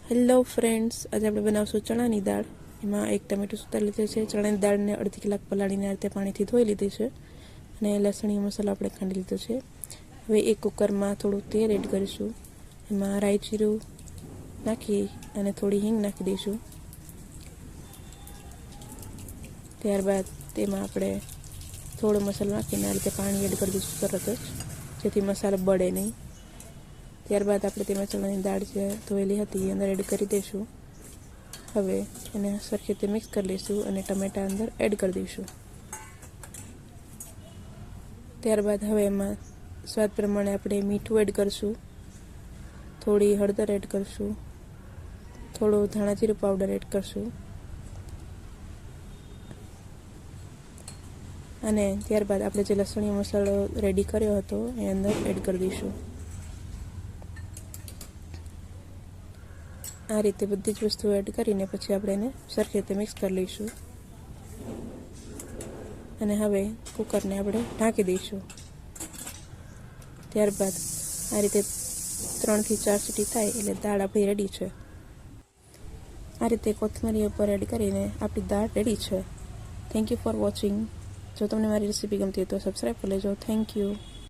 Hello friends, આજે આપણે બનાવશું ચણાની દાળ. એમાં એક ટમેટું સુધાર લીધું છે. ચણાની દાળને અડધી કલાક પલાળીને આ રીતે પાણીથી ધોઈ લીધી છે અને લસણીયો મસાલો આપણે ખાંડી લીધો છે. હવે એક કુકરમાં થોડું તેલ એડ કરીશું. એમાં રાઈ જીરું નાખી અને થોડી હિંગ નાખી દઈશું. ત્યારબાદ તેમાં આપણે થોડો મસાલો નાખીને આ રીતે પાણી એડ કરી દઈશું તરત જ, જેથી મસાલો બળે નહીં. ત્યારબાદ આપણે તેમાં ચણાની દાળ જે ધોયેલી હતી એ અંદર એડ કરી દઈશું. હવે એને સરખી રીતે મિક્સ કરી લઈશું અને ટમેટાં અંદર એડ કરી દઈશું. ત્યારબાદ હવે એમાં સ્વાદ પ્રમાણે આપણે મીઠું એડ કરીશું, થોડી હળદર એડ કરીશું, થોડો ધાણા જીરું પાવડર એડ કરીશું અને ત્યારબાદ આપણે જે લસણીયો મસાલો રેડી કર્યો હતો એ અંદર એડ કરી દઈશું. આ રીતે બધી જ વસ્તુઓ એડ કરીને પછી આપણે એને સરખી રીતે મિક્સ કરી લઈશું અને હવે કુકરને આપણે ઢાંકી દઈશું. ત્યારબાદ આ રીતે 3 થી 4 સીટી થાય એટલે દાળ આપણી રેડી છે. આ રીતે કોથમરી ઉપર એડ કરીને આપણી દાળ રેડી છે. Thank you for watching. જો તમને મારી રેસીપી ગમતી હોય તો સબસ્ક્રાઈબ કરી લેજો. Thank you.